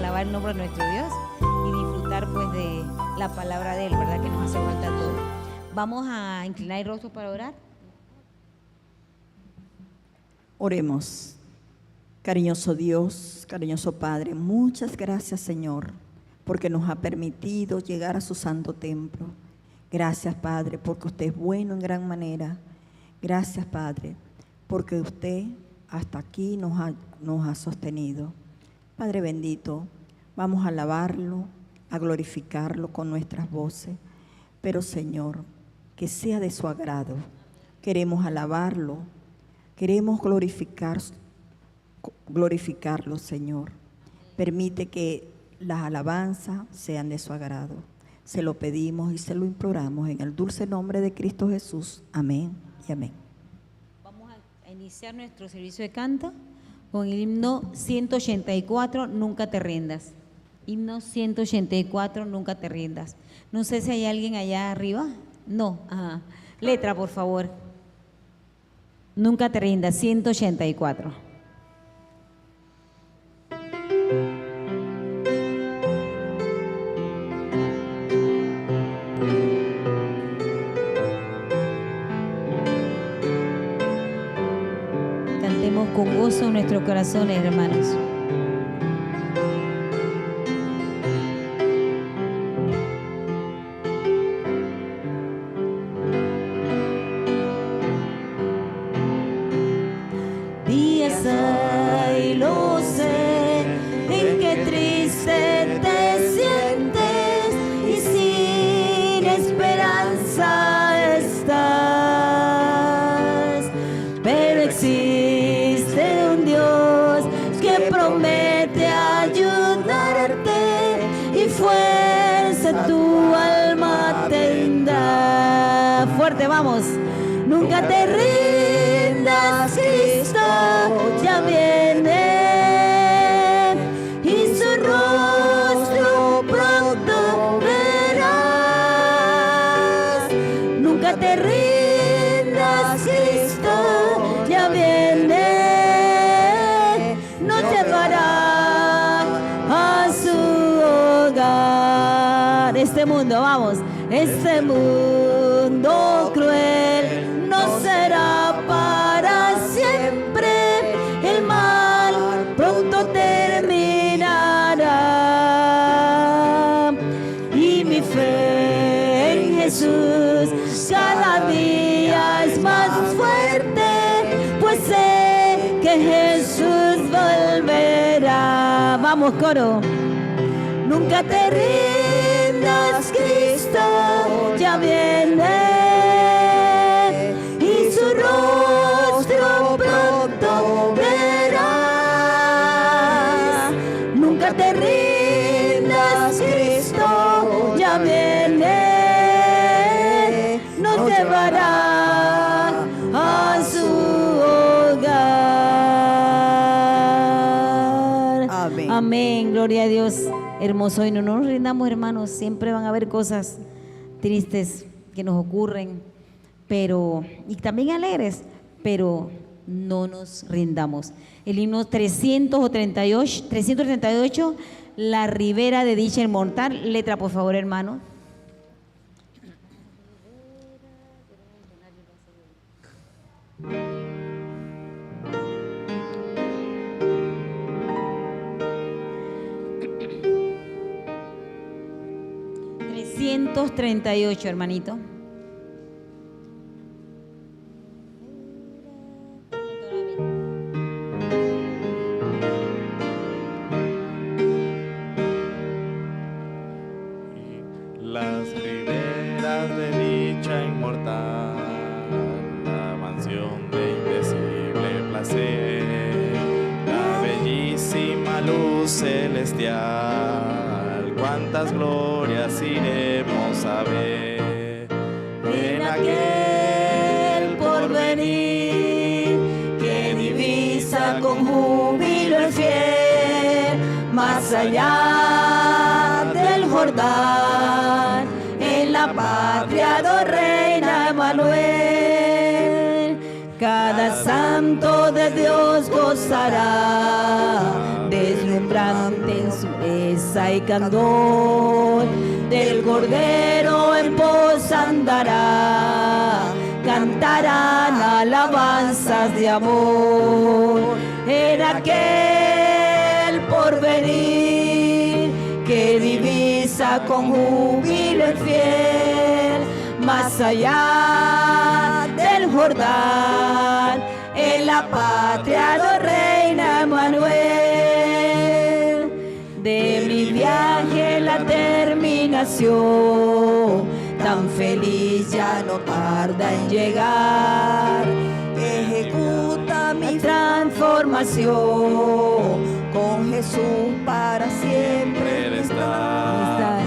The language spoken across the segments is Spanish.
alabar el nombre de nuestro Dios y disfrutar pues de la palabra de Él, ¿verdad? Que nos hace falta todo. Vamos a inclinar el rostro para orar. Oremos. Cariñoso Dios, cariñoso Padre, muchas gracias, Señor, porque nos ha permitido llegar a su santo templo. Gracias, Padre, porque usted es bueno en gran manera. Gracias, Padre, porque usted hasta aquí nos ha sostenido. Padre bendito, vamos a alabarlo, a glorificarlo con nuestras voces, pero, Señor, que sea de su agrado. Queremos alabarlo, queremos glorificarlo, Señor. Permite que las alabanzas sean de su agrado. Se lo pedimos y se lo imploramos en el dulce nombre de Cristo Jesús. Amén y amén. Vamos a iniciar nuestro servicio de canto con el himno 184, Nunca te rindas. Himno 184, Nunca te rindas. No sé si hay alguien allá arriba. No, ajá. Letra, por favor. Nunca te rindas, 184. Cantemos con gozo en nuestros corazones, hermanos. Días hay, lo sé, en que triste te sientes y sin esperanza estás, pero existe un Dios que promete ayudarte y fuerza tu alma tendrá. Fuerte, vamos. Nunca te rindas, Cristo ya viene y su rostro pronto verás. Nunca te rindas, Cristo ya viene, nos llevará a su hogar. Este mundo, vamos. Este mundo cruel no será para siempre, el mal pronto terminará. Y mi fe en Jesús cada día es más fuerte, pues sé que Jesús volverá. Vamos, coro. Nunca te rindas, Cristo ya viene y su rostro pronto verás. Nunca te rindas, Cristo ya viene, nos llevará a su hogar. Amén. Amén, gloria a Dios. Hermoso, y no nos rindamos, hermanos. Siempre van a haber cosas tristes que nos ocurren, pero y también alegres, pero no nos rindamos. El himno 338, La Ribera de Dicha Inmortal. Letra, por favor, hermano. ...338, hermanito. Las riberas de dicha inmortal, la mansión de indecible placer, la bellísima luz celestial, cuántas glorias iremos a ver En aquel porvenir que divisa con júbilo el fiel, más allá del Jordán, en la patria do reina Emmanuel, cada santo de Dios gozará de vibrante en su pureza y candor, del Cordero en pos andará, cantarán alabanzas de amor. En aquel porvenir que divisa con júbilo el fiel, más allá del Jordán, en la patria do reina Emmanuel. De mi viaje la terminación, tan feliz ya no tarda en llegar. Ejecuta mi transformación, con Jesús para siempre estar.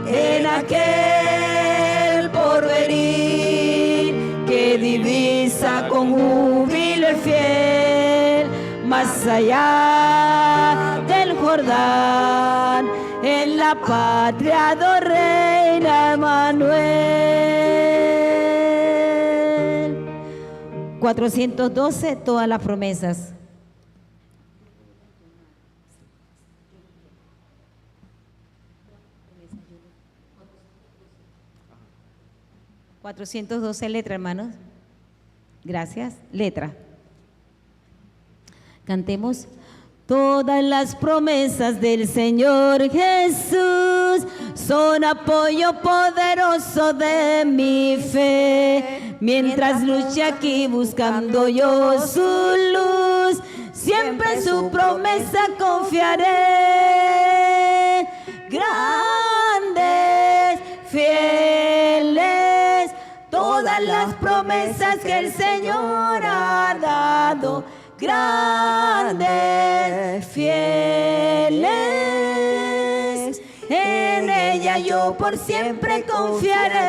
En aquel porvenir que divisa con júbilo el fiel, más allá del Jordán, en la patria do reina Emmanuel. 412, todas las promesas. ¿412 letra, hermanos? Gracias. Letra. Cantemos. Todas las promesas del Señor Jesús son apoyo poderoso de mi fe. Mientras luche aquí buscando yo su luz, siempre en su promesa confiaré. Grandes, fieles, todas las promesas que el Señor ha dado. Grandes, fieles, en ella yo por siempre confiaré.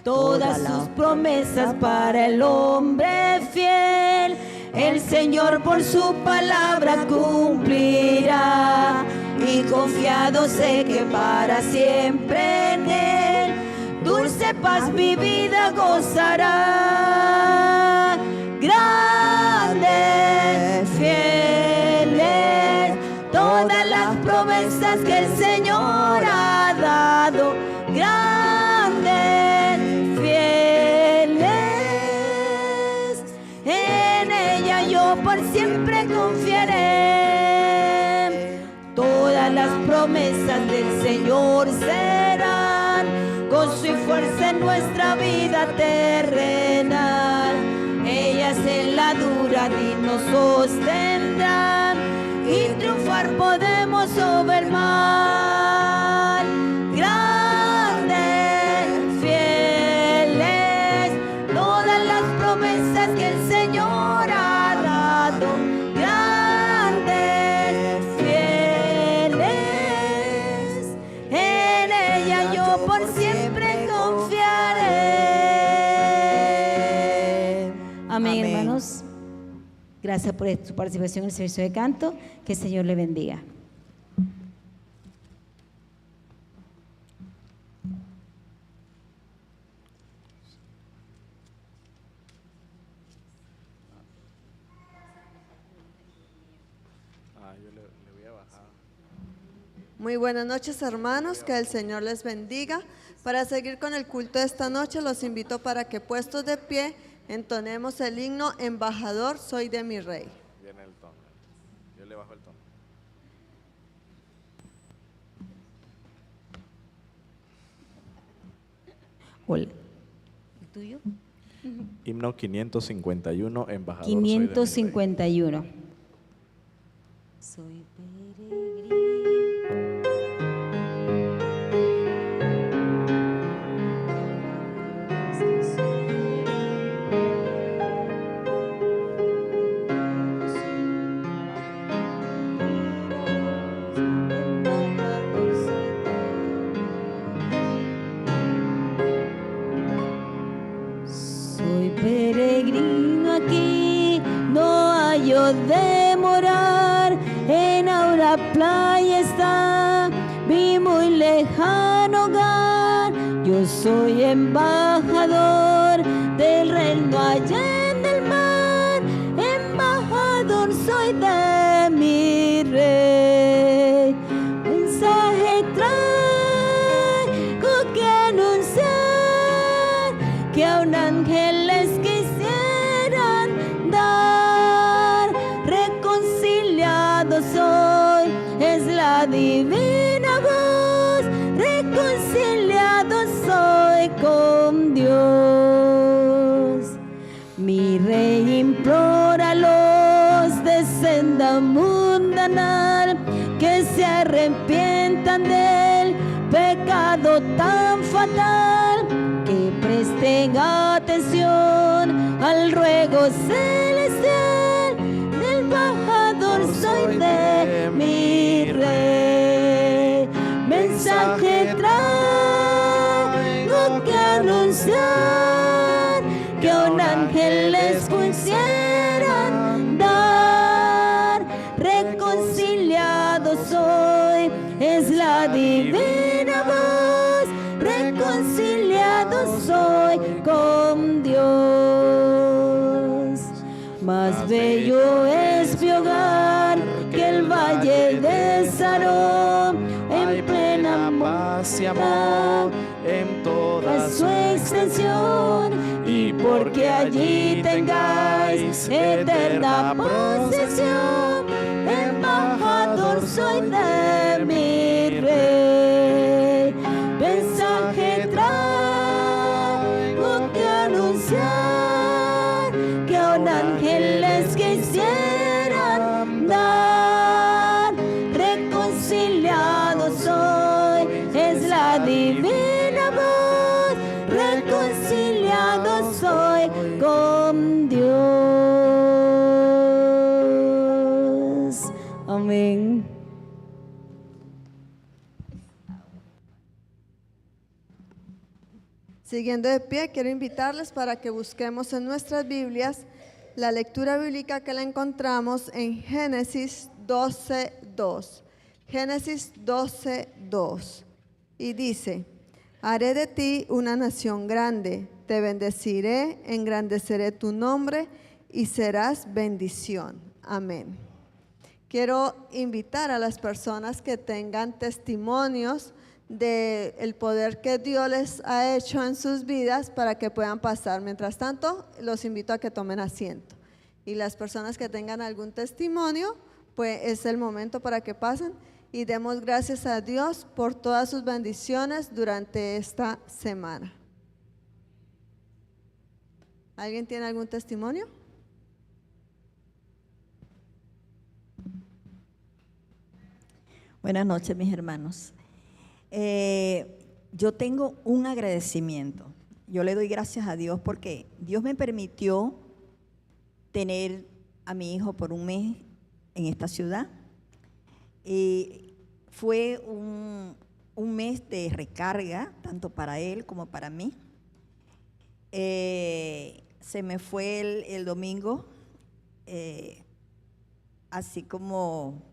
Todas sus promesas para el hombre fiel, el Señor por su palabra cumplirá. Y confiado sé que para siempre en Él, dulce paz mi vida gozará. Grandes, fieles, todas las promesas que el Señor ha dado. Grandes, fieles, en ella yo por siempre confiaré. Todas las promesas del Señor serán gozo y fuerza en nuestra vida terrenal. Ellas en la dura ni nos sostendrán y triunfar podemos sobre el mal. Grandes, fieles, todas las promesas que el Señor ha dado. Grandes, fieles, en ella yo por siempre confiaré. Amén, hermanos. Gracias por su participación en el servicio de canto. Que el Señor le bendiga. Yo le voy a bajar. Muy buenas noches, hermanos, que el Señor les bendiga. Para seguir con el culto de esta noche, los invito para que puestos de pie, entonemos el himno Embajador soy de mi Rey. Viene el tono. Yo le bajo el tono. Hola. ¿El tuyo? Himno 551, Embajador. 551. Soy peregrino. Soy peregrino aquí, no hallo de morar, en Aura playa está mi muy lejano hogar. Yo soy embajador del reino allá en el mar, embajador soy de mi la divina voz, reconciliado soy con Dios. Mi Rey implora a los de senda mundana que se arrepientan del pecado tan fatal, que presten atención al ruego celestial. Del embajador soy de mi Rey. Mensaje traigo que anunciar, que a un ángel les pusiera dar. Reconciliado soy, es la divina voz, reconciliado soy con Dios. Más bello es mi hogar que el valle de Sarón, en plena paz y amor en toda su extensión, y porque allí tengáis eterna posesión, embajador soy de mi Rey. Mensaje traigo que anunciar, que a un ángel les quisieran dar. Reconciliado soy, es la divina voz, reconciliado soy con Dios. Amén. Siguiendo de pie, quiero invitarles para que busquemos en nuestras Biblias la lectura bíblica que la encontramos en Génesis 12:2. Génesis 12:2. Y dice: haré de ti una nación grande, te bendeciré, engrandeceré tu nombre y serás bendición. Amén. Quiero invitar a las personas que tengan testimonios del poder que Dios les ha hecho en sus vidas para que puedan pasar. Mientras tanto, los invito a que tomen asiento. Y las personas que tengan algún testimonio, pues es el momento para que pasen y demos gracias a Dios por todas sus bendiciones durante esta semana. ¿Alguien tiene algún testimonio? Buenas noches, mis hermanos. Yo tengo un agradecimiento. Yo le doy gracias a Dios porque Dios me permitió tener a mi hijo por un mes en esta ciudad. Fue un mes de recarga, tanto para él como para mí. Se me fue el domingo, así como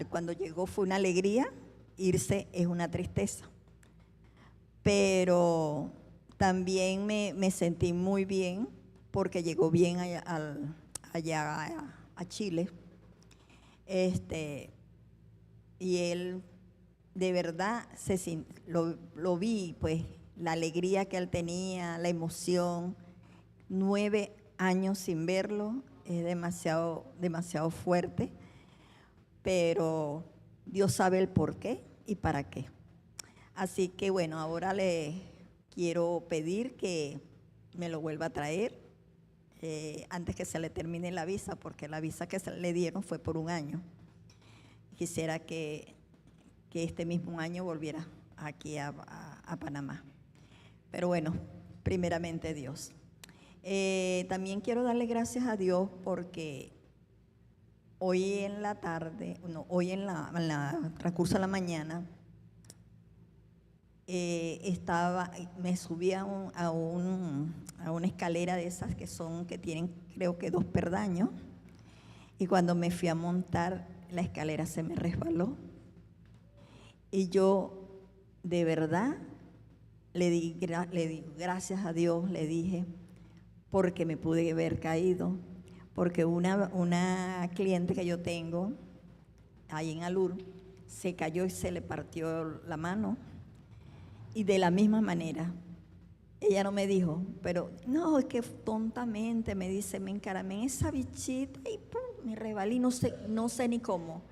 cuando llegó fue una alegría, irse es una tristeza. Pero también me sentí muy bien porque llegó bien allá a Chile. Y él de verdad lo vi, pues la alegría que él tenía, la emoción. 9 años sin verlo es demasiado fuerte. Pero Dios sabe el por qué y para qué. Así que bueno, ahora le quiero pedir que me lo vuelva a traer antes que se le termine la visa, porque la visa que le dieron fue por 1 año. Quisiera que este mismo año volviera aquí a Panamá. Pero bueno, primeramente Dios. También quiero darle gracias a Dios porque hoy en la tarde, hoy en la transcurso de la mañana, me subí a una escalera de esas que tienen creo que 2 peldaños, y cuando me fui a montar, la escalera se me resbaló. Y yo de verdad le di gracias a Dios, le dije, porque me pude haber caído. Porque una cliente que yo tengo ahí en Alur se cayó y se le partió la mano. Y de la misma manera, ella no me dijo, pero no, es que tontamente me dice, me encaramé en esa bichita y ¡pum!, me rebalí, no sé ni cómo.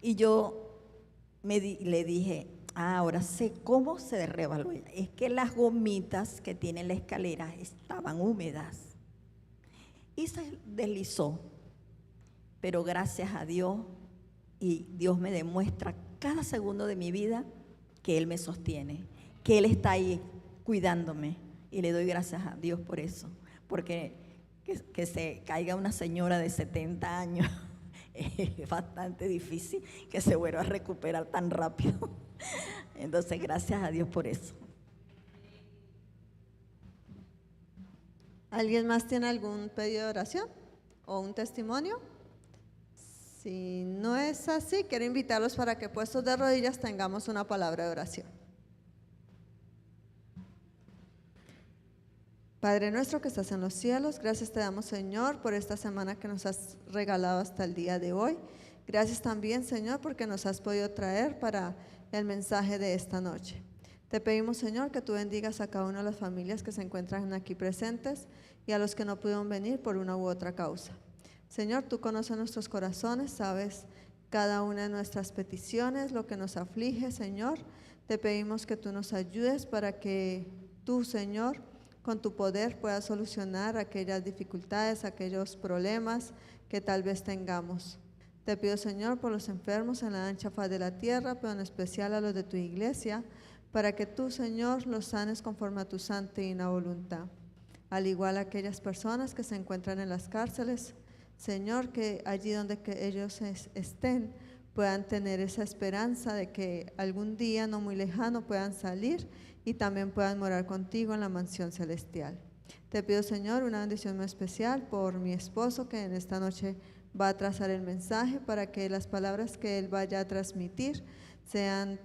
Y yo le dije, ahora sé cómo se resbaló ella. Es que las gomitas que tiene la escalera estaban húmedas y se deslizó. Pero gracias a Dios, y Dios me demuestra cada segundo de mi vida que Él me sostiene, que Él está ahí cuidándome, y le doy gracias a Dios por eso, porque que se caiga una señora de 70 años es bastante difícil que se vuelva a recuperar tan rápido. Entonces, gracias a Dios por eso. ¿Alguien más tiene algún pedido de oración o un testimonio? Si no es así, quiero invitarlos para que puestos de rodillas tengamos una palabra de oración. Padre nuestro que estás en los cielos, gracias te damos, Señor, por esta semana que nos has regalado hasta el día de hoy. Gracias también, Señor, porque nos has podido traer para el mensaje de esta noche. Te pedimos, Señor, que tú bendigas a cada una de las familias que se encuentran aquí presentes y a los que no pudieron venir por una u otra causa. Señor, tú conoces nuestros corazones, sabes cada una de nuestras peticiones, lo que nos aflige, Señor. Te pedimos que tú nos ayudes para que tú, Señor, con tu poder puedas solucionar aquellas dificultades, aquellos problemas que tal vez tengamos. Te pido, Señor, por los enfermos en la ancha faz de la tierra, pero en especial a los de tu iglesia, para que tú, Señor, los sanes conforme a tu santa y divina voluntad. Al igual aquellas personas que se encuentran en las cárceles, Señor, que allí donde que ellos estén puedan tener esa esperanza de que algún día no muy lejano puedan salir y también puedan morar contigo en la mansión celestial. Te pido, Señor, una bendición muy especial por mi esposo, que en esta noche va a trazar el mensaje, para que las palabras que él vaya a transmitir sean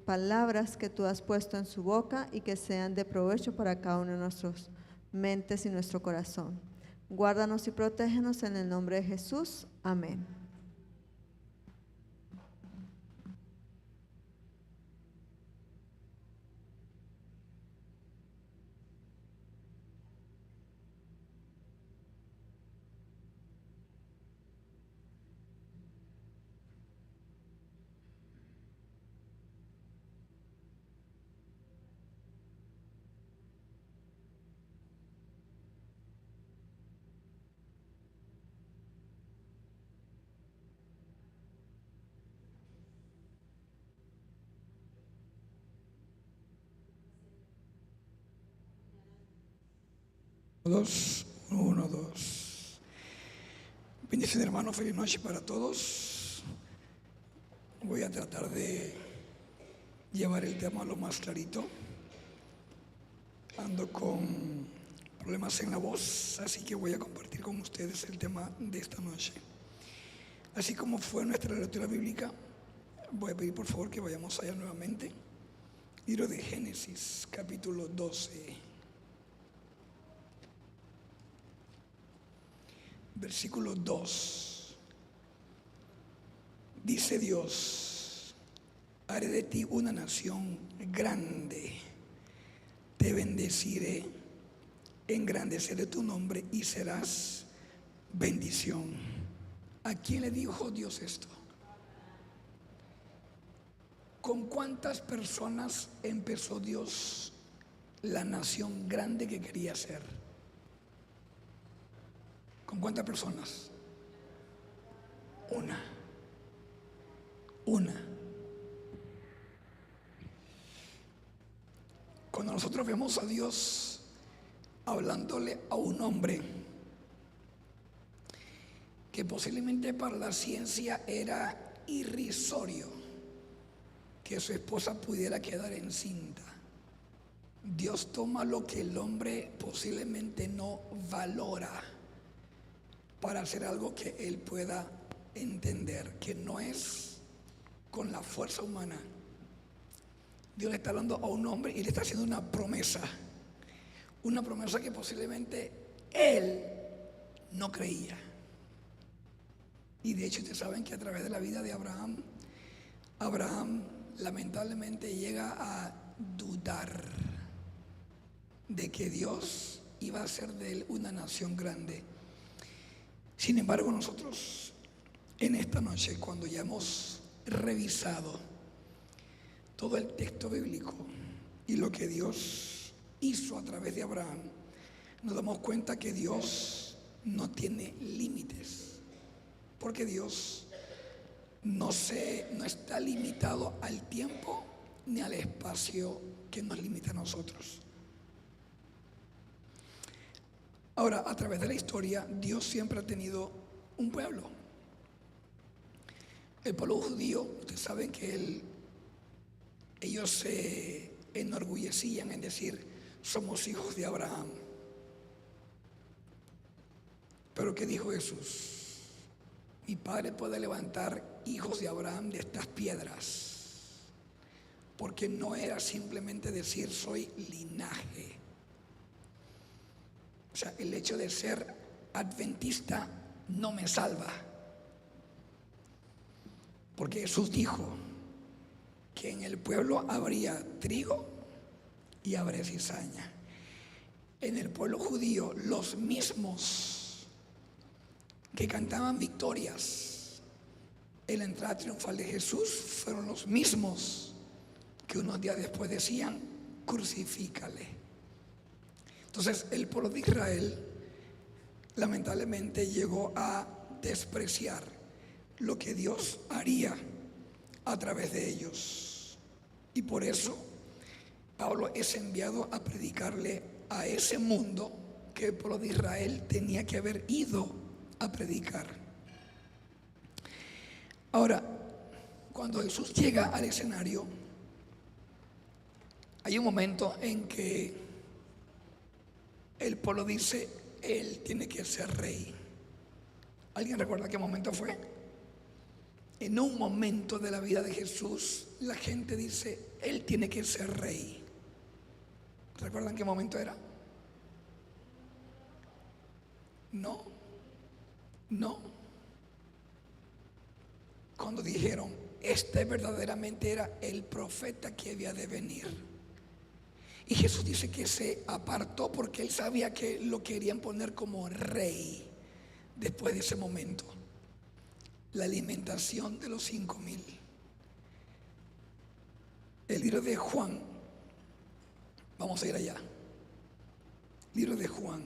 palabras que tú has puesto en su boca y que sean de provecho para cada uno de nuestras mentes y nuestro corazón. Guárdanos y protégenos en el nombre de Jesús. Amén. Dos, uno, dos. Bendición, hermano, feliz noche para todos. Voy a tratar de llevar el tema lo más clarito. Ando con problemas en la voz, así que voy a compartir con ustedes el tema de esta noche. Así como fue nuestra lectura bíblica, voy a pedir por favor que vayamos allá nuevamente. Libro de Génesis, capítulo 12. Versículo 2, dice Dios: haré de ti una nación grande, te bendeciré, engrandeceré tu nombre y serás bendición. ¿A quién le dijo Dios esto? ¿Con cuántas personas empezó Dios la nación grande que quería ser? ¿Con cuántas personas? Una. Cuando nosotros vemos a Dios hablándole a un hombre que posiblemente para la ciencia era irrisorio que su esposa pudiera quedar encinta, Dios toma lo que el hombre posiblemente no valora para hacer algo que él pueda entender, que no es con la fuerza humana. Dios le está hablando a un hombre y le está haciendo una promesa que posiblemente él no creía. Y de hecho ustedes saben que a través de la vida de Abraham lamentablemente llega a dudar de que Dios iba a hacer de él una nación grande. Sin embargo, nosotros en esta noche, cuando ya hemos revisado todo el texto bíblico y lo que Dios hizo a través de Abraham, nos damos cuenta que Dios no tiene límites, porque Dios no está limitado al tiempo ni al espacio que nos limita a nosotros. Ahora, a través de la historia, Dios siempre ha tenido un pueblo. El pueblo judío, ustedes saben que ellos se enorgullecían en decir, somos hijos de Abraham. Pero ¿qué dijo Jesús? Mi Padre puede levantar hijos de Abraham de estas piedras. Porque no era simplemente decir soy linaje. O sea, el hecho de ser adventista no me salva. Porque Jesús dijo que en el pueblo habría trigo y habría cizaña. En el pueblo judío, los mismos que cantaban victorias en la entrada triunfal de Jesús fueron los mismos que unos días después decían, crucifícale. Entonces el pueblo de Israel lamentablemente llegó a despreciar lo que Dios haría a través de ellos. Y por eso Pablo es enviado a predicarle a ese mundo que el pueblo de Israel tenía que haber ido a predicar. Ahora, cuando Jesús llega al escenario, hay un momento en que el pueblo dice, él tiene que ser rey. ¿Alguien recuerda qué momento fue? En un momento de la vida de Jesús, la gente dice, él tiene que ser rey. ¿Recuerdan qué momento era? No. Cuando dijeron, este verdaderamente era el profeta que había de venir. Y Jesús dice que se apartó porque él sabía que lo querían poner como rey después de ese momento. La alimentación de los 5,000. El libro de Juan, vamos a ir allá. Libro de Juan,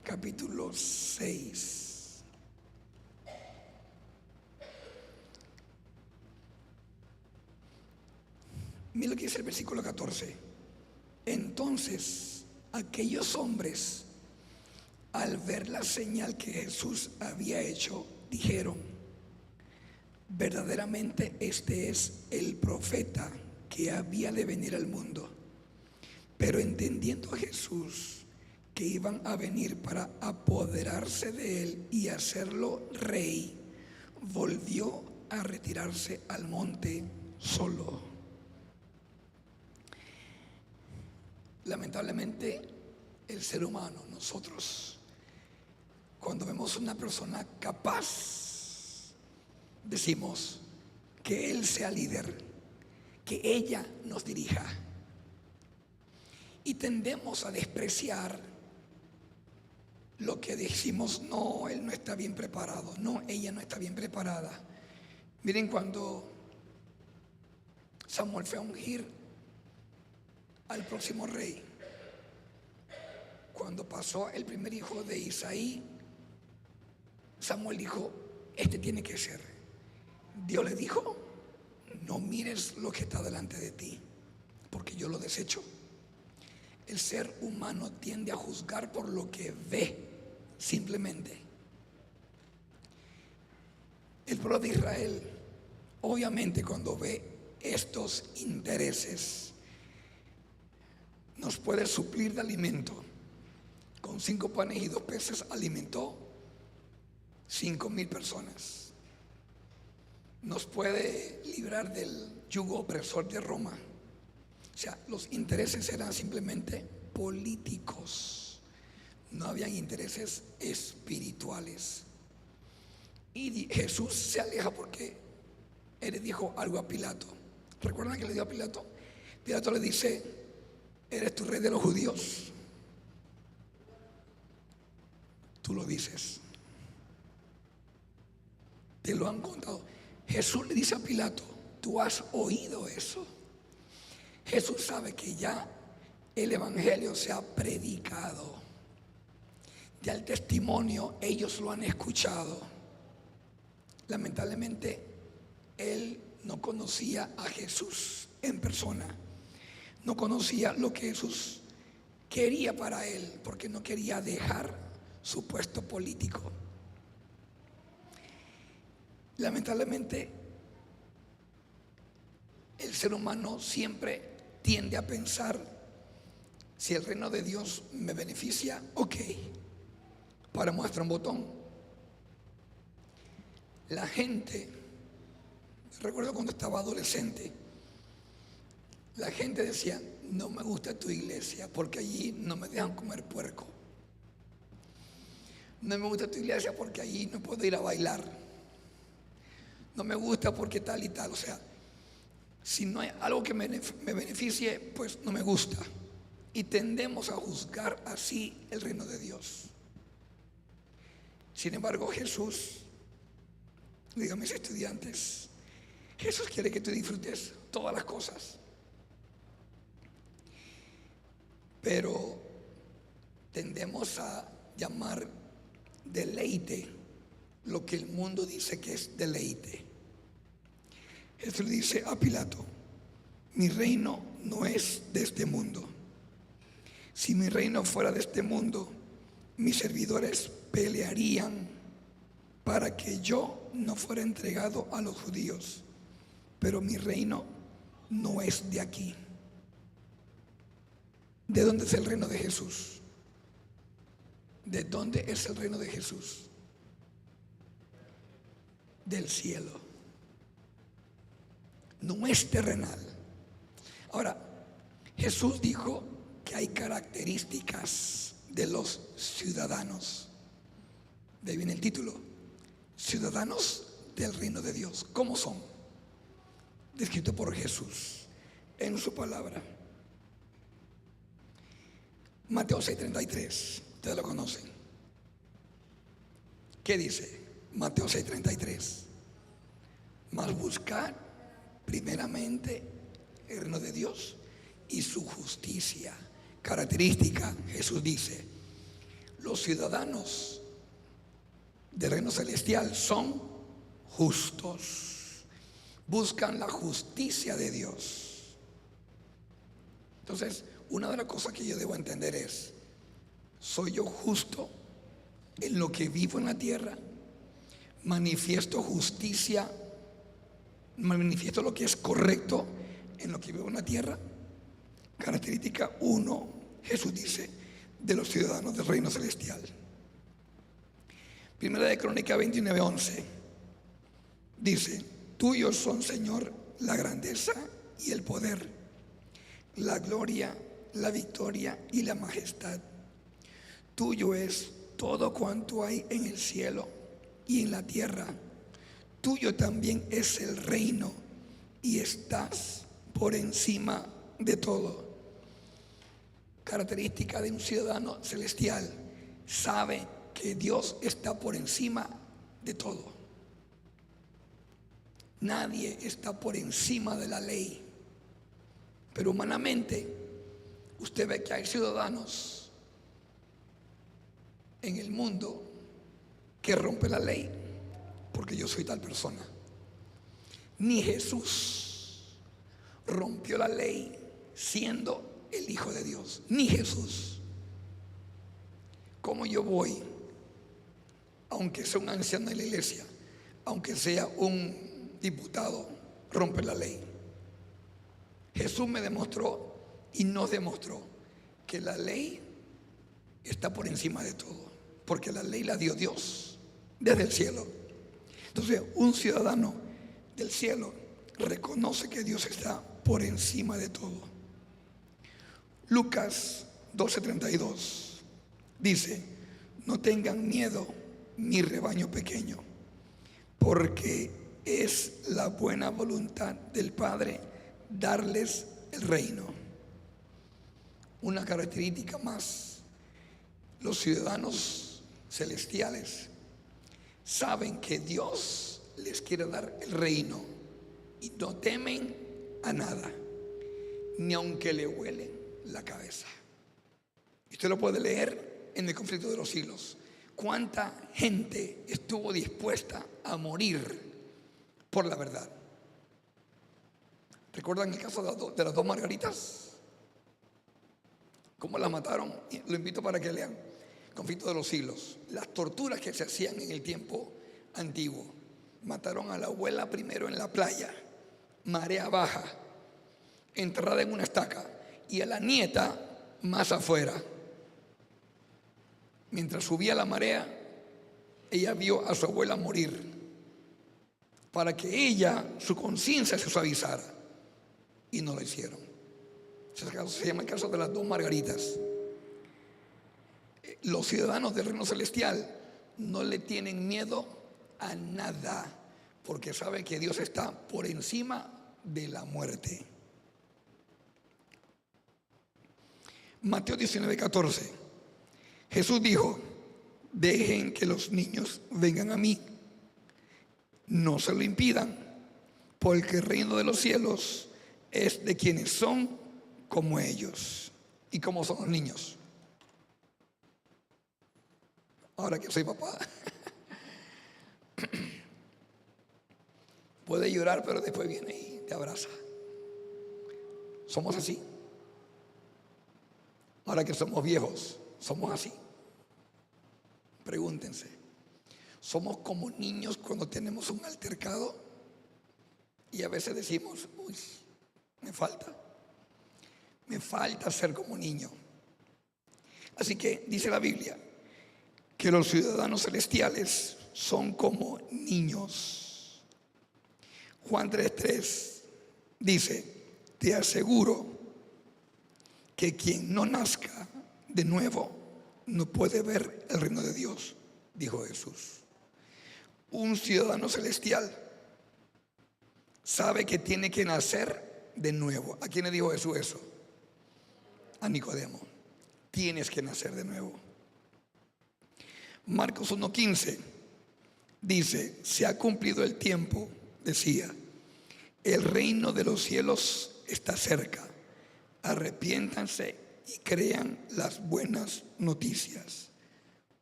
capítulo 6. Mira lo que dice el versículo 14. Entonces, aquellos hombres, al ver la señal que Jesús había hecho, dijeron, verdaderamente este es el profeta que había de venir al mundo. Pero entendiendo a Jesús que iban a venir para apoderarse de él y hacerlo rey, volvió a retirarse al monte solo. Lamentablemente, el ser humano, nosotros, cuando vemos una persona capaz, decimos que él sea líder, que ella nos dirija. Y tendemos a despreciar lo que decimos, no, él no está bien preparado, no, ella no está bien preparada. Miren cuando Samuel fue a ungir al próximo rey, cuando pasó el primer hijo de Isaí, Samuel dijo, este tiene que ser. Dios le dijo, no mires lo que está delante de ti, porque yo lo desecho. El ser humano tiende a juzgar por lo que ve, simplemente. El pueblo de Israel, obviamente, cuando ve estos intereses, nos puede suplir de alimento. Con 5 panes y 2 peces alimentó 5,000 personas. Nos puede librar del yugo opresor de Roma. O sea, los intereses eran simplemente políticos. No habían intereses espirituales. Y Jesús se aleja porque él le dijo algo a Pilato. ¿Recuerdan que le dio a Pilato? Pilato le dice, ¿eres tú rey de los judíos? Tú lo dices. Te lo han contado. Jesús le dice a Pilato, tú has oído eso. Jesús sabe que ya el evangelio se ha predicado. Ya el testimonio ellos lo han escuchado. Lamentablemente él no conocía a Jesús en persona. No conocía lo que Jesús quería para él, porque no quería dejar su puesto político. Lamentablemente, el ser humano siempre tiende a pensar, si el reino de Dios me beneficia, ok, para muestra un botón. La gente, recuerdo cuando estaba adolescente, la gente decía, no me gusta tu iglesia porque allí no me dejan comer puerco. No me gusta tu iglesia porque allí no puedo ir a bailar. No me gusta porque tal y tal. O sea, si no hay algo que me beneficie, pues no me gusta. Y tendemos a juzgar así el reino de Dios. Sin embargo, Jesús, le digo a mis estudiantes, Jesús quiere que tú disfrutes todas las cosas. Pero tendemos a llamar deleite lo que el mundo dice que es deleite. Jesús le dice a Pilato, mi reino no es de este mundo. Si mi reino fuera de este mundo, mis servidores pelearían para que yo no fuera entregado a los judíos. Pero mi reino no es de aquí. ¿De dónde es el reino de Jesús? ¿De dónde es el reino de Jesús? Del cielo. No es terrenal. Ahora, Jesús dijo que hay características de los ciudadanos. De ahí viene el título, ciudadanos del reino de Dios. ¿Cómo son? Descrito por Jesús en su palabra. Mateo 6:33, ustedes lo conocen. ¿Qué dice? Mateo 6:33. Mas buscar primeramente el reino de Dios y su justicia. Característica, Jesús dice, los ciudadanos del reino celestial son justos, buscan la justicia de Dios. Entonces, una de las cosas que yo debo entender es, ¿soy yo justo en lo que vivo en la tierra? ¿Manifiesto justicia? ¿Manifiesto lo que es correcto en lo que vivo en la tierra? Característica 1, Jesús dice, de los ciudadanos del reino celestial. Primera de Crónicas 29:11 dice, tuyos son, Señor, la grandeza y el poder, la gloria, la victoria y la majestad. Tuyo es todo cuanto hay en el cielo y en la tierra. Tuyo también es el reino y estás por encima de todo. Característica de un ciudadano celestial, sabe que Dios está por encima de todo. Nadie está por encima de la ley. Pero humanamente, usted ve que hay ciudadanos en el mundo que rompen la ley porque yo soy tal persona. Ni Jesús rompió la ley siendo el Hijo de Dios. Ni Jesús. ¿Cómo yo voy, aunque sea un anciano de la iglesia, aunque sea un diputado, romper la ley? Jesús me demostró y nos demostró que la ley está por encima de todo, porque la ley la dio Dios desde el cielo. Entonces, un ciudadano del cielo reconoce que Dios está por encima de todo. Lucas 12:32 dice, no tengan miedo, mi rebaño pequeño, porque es la buena voluntad del Padre darles el reino. Una característica más, los ciudadanos celestiales saben que Dios les quiere dar el reino y no temen a nada, ni aunque le huelen la cabeza. Usted lo puede leer en el conflicto de los siglos. ¿Cuánta gente estuvo dispuesta a morir por la verdad? ¿Recuerdan el caso de las dos Margaritas? ¿Cómo las mataron? Lo invito para que lean. Conflicto de los siglos. Las torturas que se hacían en el tiempo antiguo. Mataron a la abuela primero en la playa, marea baja, enterrada en una estaca, y a la nieta más afuera. Mientras subía la marea, ella vio a su abuela morir, para que ella, su conciencia se suavizara, y no lo hicieron. Se llama el caso de las dos Margaritas. Los ciudadanos del reino celestial no le tienen miedo a nada, porque saben que Dios está por encima de la muerte. Mateo 19:14. Jesús dijo: dejen que los niños vengan a mí, no se lo impidan, porque el reino de los cielos es de quienes son como ellos. ¿Y cómo son los niños? Ahora que soy papá, puede llorar, pero después viene y te abraza. Somos así. Ahora que somos viejos, somos así. Pregúntense, ¿somos como niños cuando tenemos un altercado? Y a veces decimos: uy, me falta ser como niño. Así que dice la Biblia que los ciudadanos celestiales son como niños. Juan 3:3 dice: te aseguro que quien no nazca de nuevo no puede ver el reino de Dios, dijo Jesús. Un ciudadano celestial sabe que tiene que nacer de nuevo. ¿A quién le dijo Jesús eso? A Nicodemo. Tienes que nacer de nuevo. Marcos 1:15 dice: se ha cumplido el tiempo, decía, el reino de los cielos está cerca, arrepiéntanse y crean las buenas noticias.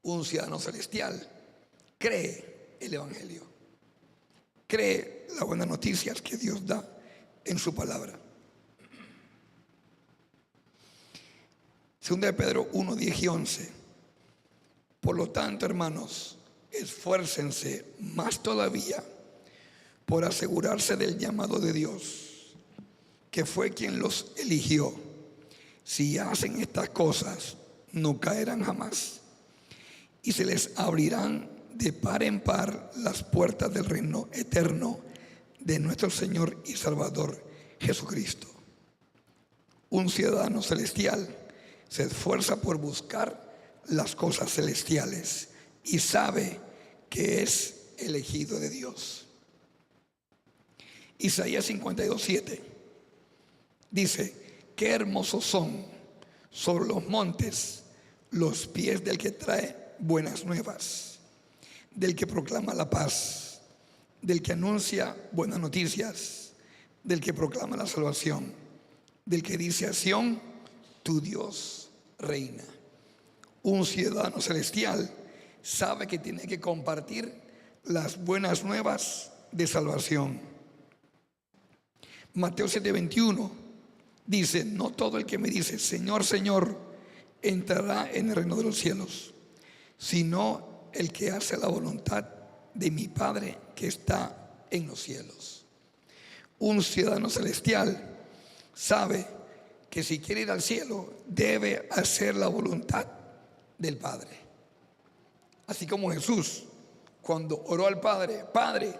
Un ciudadano celestial cree el evangelio, cree las buenas noticias que Dios da en su palabra. Segunda de Pedro 1:10 y 11. Por lo tanto, hermanos, esfuércense más todavía por asegurarse del llamado de Dios, que fue quien los eligió. Si hacen estas cosas, no caerán jamás, y se les abrirán de par en par las puertas del reino eterno de nuestro Señor y Salvador Jesucristo. Un ciudadano celestial se esfuerza por buscar las cosas celestiales y sabe que es elegido de Dios. Isaías 52:7 dice: qué hermosos son sobre los montes los pies del que trae buenas nuevas, del que proclama la paz, del que anuncia buenas noticias, del que proclama la salvación, del que dice a Sión: tu Dios reina. Un ciudadano celestial sabe que tiene que compartir las buenas nuevas de salvación. Mateo 7:21 dice: no todo el que me dice Señor, Señor, entrará en el reino de los cielos, sino el que hace la voluntad de mi Padre que está en los cielos. Un ciudadano celestial sabe que si quiere ir al cielo debe hacer la voluntad del Padre. Así como Jesús, cuando oró al Padre: Padre,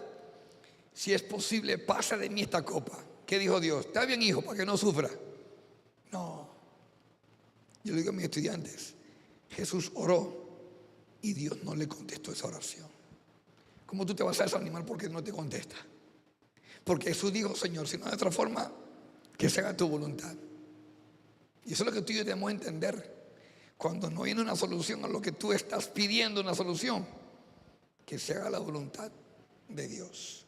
si es posible, pasa de mí esta copa. ¿Qué dijo Dios? Está bien, hijo, para que no sufra. No. Yo le digo a mis estudiantes: Jesús oró y Dios no le contestó esa oración. ¿Cómo tú te vas a desanimar porque no te contesta? Porque Jesús dijo: Señor, si no de otra forma, que se haga tu voluntad. Y eso es lo que tú y yo debemos entender. Cuando no viene una solución a lo que tú estás pidiendo, una solución, que se haga la voluntad de Dios.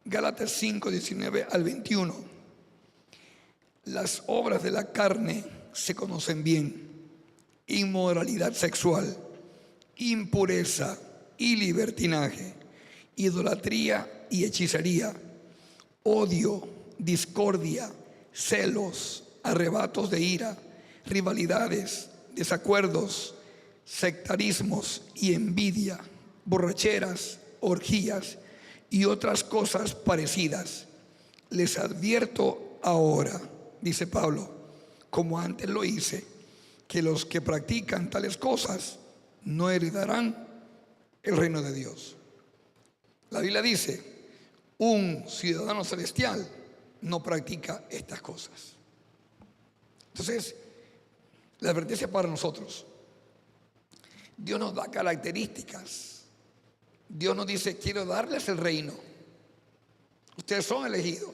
Gálatas 5, 19 al 21. Las obras de la carne se conocen bien: inmoralidad sexual, impureza y libertinaje, idolatría y hechicería, odio, discordia, celos, arrebatos de ira, rivalidades, desacuerdos, sectarismos y envidia, borracheras, orgías y otras cosas parecidas. Les advierto ahora, dice Pablo, como antes lo hice, que los que practican tales cosas no heredarán el reino de Dios. La Biblia dice: un ciudadano celestial no practica estas cosas. Entonces, la advertencia para nosotros: Dios nos da características. Dios nos dice: quiero darles el reino. Ustedes son elegidos,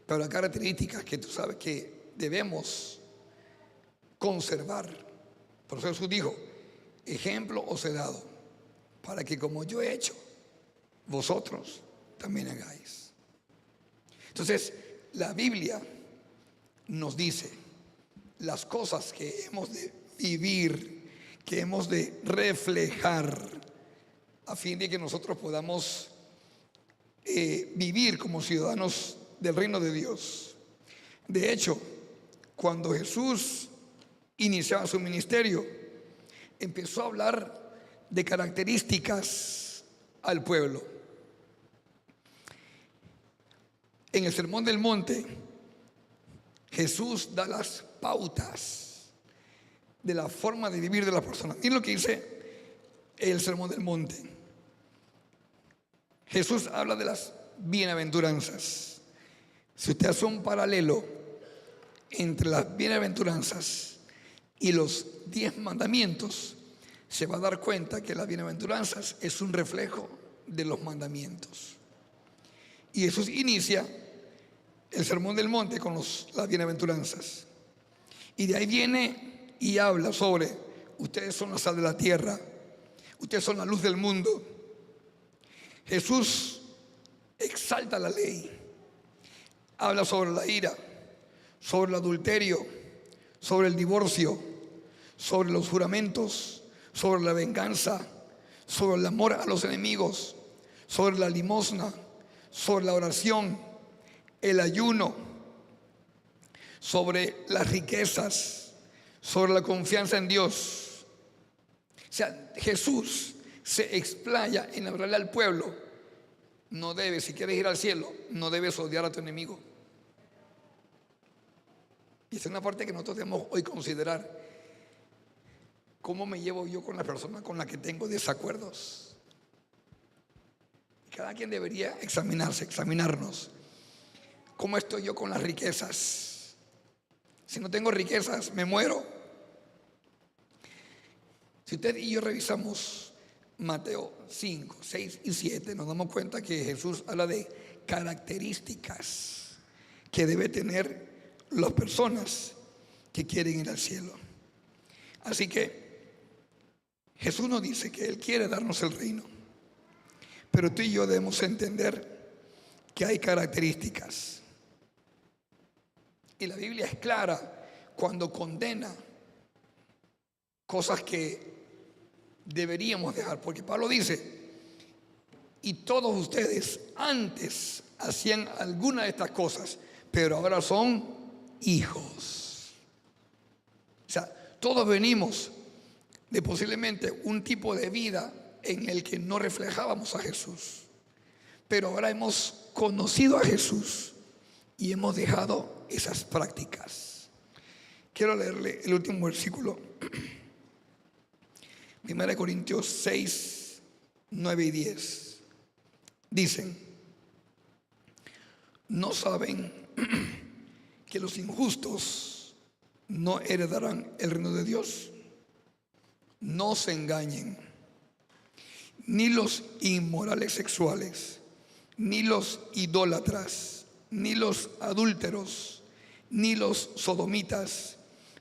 pero las características que tú sabes que debemos conservar. Por eso Jesús dijo: ejemplo os he dado, para que como yo he hecho, vosotros también hagáis. Entonces, la Biblia nos dice las cosas que hemos de vivir, que hemos de reflejar, a fin de que nosotros podamos vivir como ciudadanos del reino de Dios. De hecho, cuando Jesús iniciaba su ministerio, empezó a hablar de características al pueblo. En el Sermón del Monte, Jesús da las pautas de la forma de vivir de las personas. Miren lo que dice el Sermón del Monte. Jesús habla de las bienaventuranzas. Si usted hace un paralelo entre las bienaventuranzas y los 10 mandamientos, se va a dar cuenta que las bienaventuranzas es un reflejo de los mandamientos. Y Jesús inicia el Sermón del Monte con las bienaventuranzas. Y de ahí viene y habla sobre: ustedes son la sal de la tierra, ustedes son la luz del mundo. Jesús exalta la ley, habla sobre la ira, sobre el adulterio, sobre el divorcio, sobre los juramentos, sobre la venganza, sobre el amor a los enemigos, sobre la limosna, sobre la oración, el ayuno, sobre las riquezas, sobre la confianza en Dios. O sea, Jesús se explaya en hablarle al pueblo: no debes, si quieres ir al cielo, no debes odiar a tu enemigo. Y esa es una parte que nosotros debemos hoy considerar. ¿Cómo me llevo yo con la persona con la que tengo desacuerdos? Cada quien debería examinarnos. ¿Cómo estoy yo con las riquezas? Si no tengo riquezas, me muero. Si usted y yo revisamos Mateo 5, 6 y 7, nos damos cuenta que Jesús habla de características que debe tener las personas que quieren ir al cielo. Así que Jesús nos dice que Él quiere darnos el reino, pero tú y yo debemos entender que hay características. Y la Biblia es clara cuando condena cosas que deberíamos dejar, porque Pablo dice: y todos ustedes antes hacían alguna de estas cosas, pero ahora son hijos. O sea, todos venimos de posiblemente un tipo de vida en el que no reflejábamos a Jesús, pero ahora hemos conocido a Jesús y hemos dejado esas prácticas. Quiero leerle el último versículo, 1 Corintios 6, 9 y 10. Dicen: ¿no saben que los injustos no heredarán el reino de Dios? No se engañen. Ni los inmorales sexuales, ni los idólatras, ni los adúlteros, ni los sodomitas,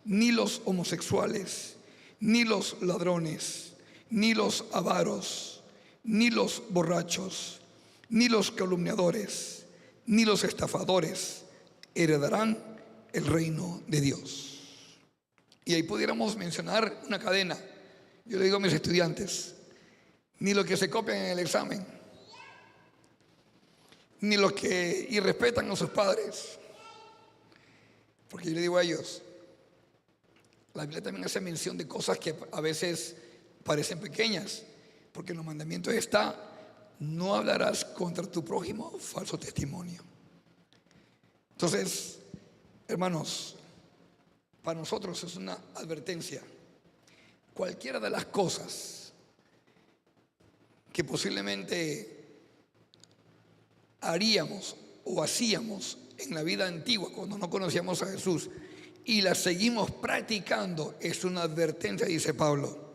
ni los homosexuales, ni los ladrones, ni los avaros, ni los borrachos, ni los calumniadores, ni los estafadores heredarán el reino de Dios. Y ahí pudiéramos mencionar una cadena. Yo le digo a mis estudiantes, ni los que se copian en el examen, ni los que irrespetan a sus padres. Porque yo le digo a ellos, la Biblia también hace mención de cosas que a veces parecen pequeñas, porque en los mandamientos está, no hablarás contra tu prójimo falso testimonio. Entonces, hermanos, para nosotros es una advertencia. Cualquiera de las cosas que posiblemente haríamos o hacíamos en la vida antigua cuando no conocíamos a Jesús y las seguimos practicando, es una advertencia, dice Pablo.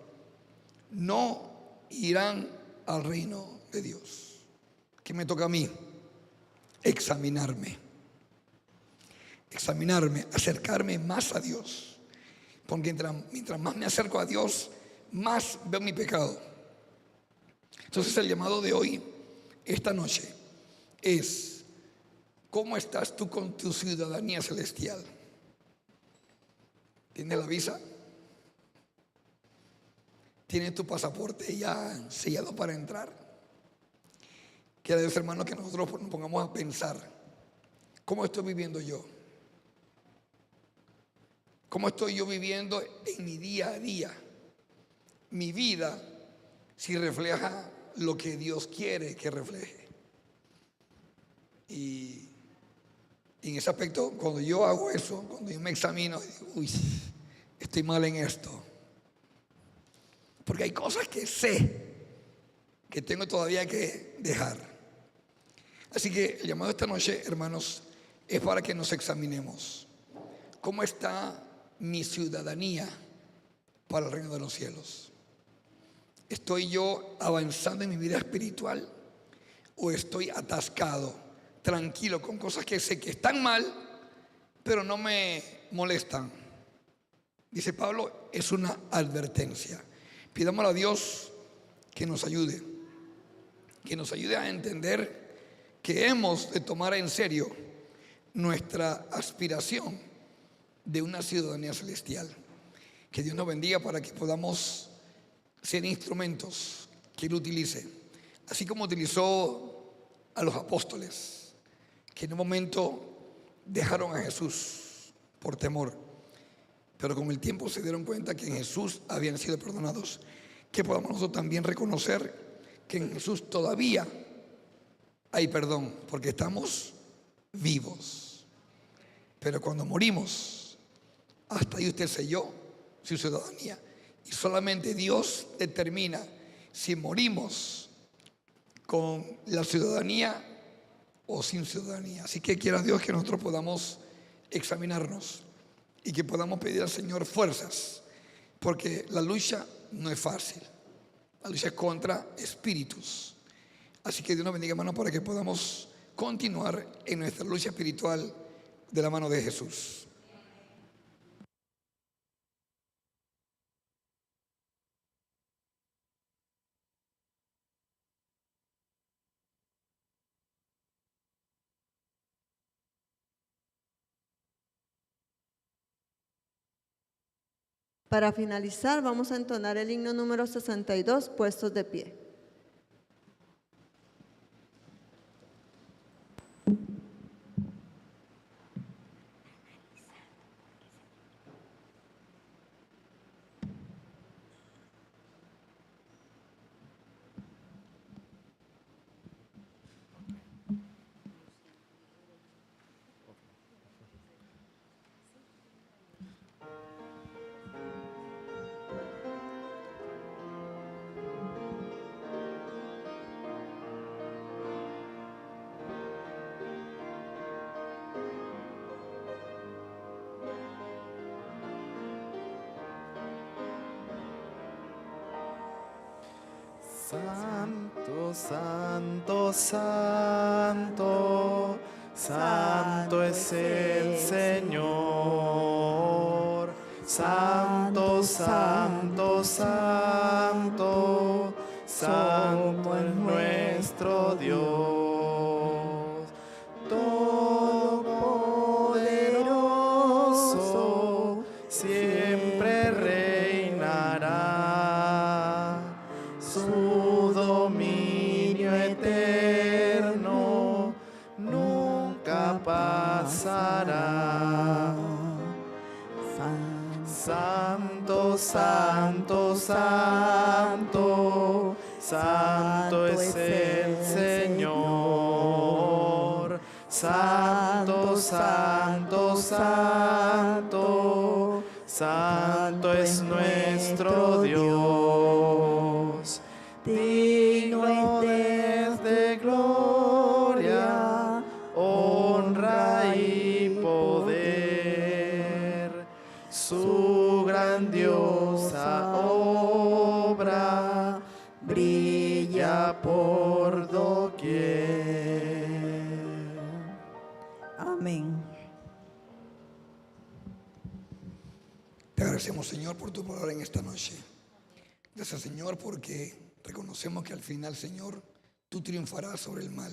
No irán al reino de Dios. ¿Qué me toca a mí? Examinarme, acercarme más a Dios, porque mientras más me acerco a Dios, más veo mi pecado. Entonces el llamado de hoy, esta noche, es: ¿cómo estás tú con tu ciudadanía celestial? ¿Tienes la visa? ¿Tienes tu pasaporte ya sellado para entrar? Quiero decir, hermano, que nosotros nos pongamos a pensar, ¿cómo estoy viviendo yo? ¿Cómo estoy yo viviendo en mi día a día? Mi vida, si refleja lo que Dios quiere que refleje. Y en ese aspecto, cuando yo hago eso, cuando yo me examino, digo, uy, estoy mal en esto. Porque hay cosas que sé que tengo todavía que dejar. Así que el llamado esta noche, hermanos, es para que nos examinemos. ¿Cómo está mi ciudadanía para el reino de los cielos? ¿Estoy yo avanzando en mi vida espiritual o estoy atascado, tranquilo, con cosas que sé que están mal, pero no me molestan? Dice Pablo, es una advertencia. Pidámosle a Dios que nos ayude a entender que hemos de tomar en serio nuestra aspiración de una ciudadanía celestial. Que Dios nos bendiga para que podamos ser instrumentos que Él utilice, así como utilizó a los apóstoles, que en un momento dejaron a Jesús por temor, pero con el tiempo se dieron cuenta que en Jesús habían sido perdonados. Que podamos nosotros también reconocer que en Jesús todavía hay perdón, porque estamos vivos. Pero cuando morimos, hasta ahí usted selló su ciudadanía. Y solamente Dios determina si morimos con la ciudadanía o sin ciudadanía. Así que quiera Dios que nosotros podamos examinarnos y que podamos pedir al Señor fuerzas, porque la lucha no es fácil. La lucha es contra espíritus. Así que Dios nos bendiga, hermano, para que podamos continuar en nuestra lucha espiritual de la mano de Jesús. Para finalizar, vamos a entonar el himno número 62, puestos de pie. Santo, santo, santo, santo es el Señor. Santo, santo, santo, santo nuestro Dios. Todopoderoso, siempre reinará. Su dominio eterno nunca pasará. Santo, santo, santo, santo es el Señor. Santo, santo, santo, santo es nuestro Dios. Digno es de gloria, honra y poder. Su grandiosa obra brilla por doquier. Amén. Te agradecemos, Señor, por tu palabra en esta noche. Gracias, Señor, porque reconocemos que al final, Señor, tú triunfarás sobre el mal.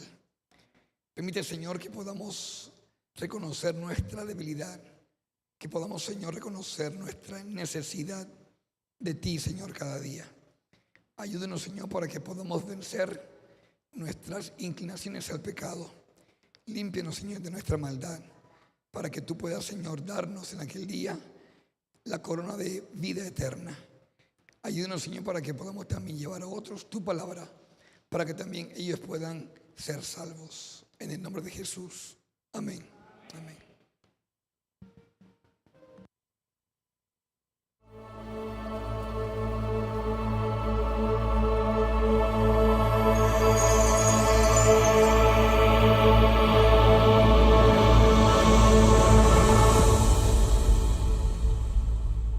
Permite, Señor, que podamos reconocer nuestra debilidad, que podamos, Señor, reconocer nuestra necesidad de ti, Señor, cada día. Ayúdenos, Señor, para que podamos vencer nuestras inclinaciones al pecado. Límpianos, Señor, de nuestra maldad, para que tú puedas, Señor, darnos en aquel día la corona de vida eterna. Ayúdenos, Señor, para que podamos también llevar a otros tu palabra, para que también ellos puedan ser salvos. En el nombre de Jesús. Amén.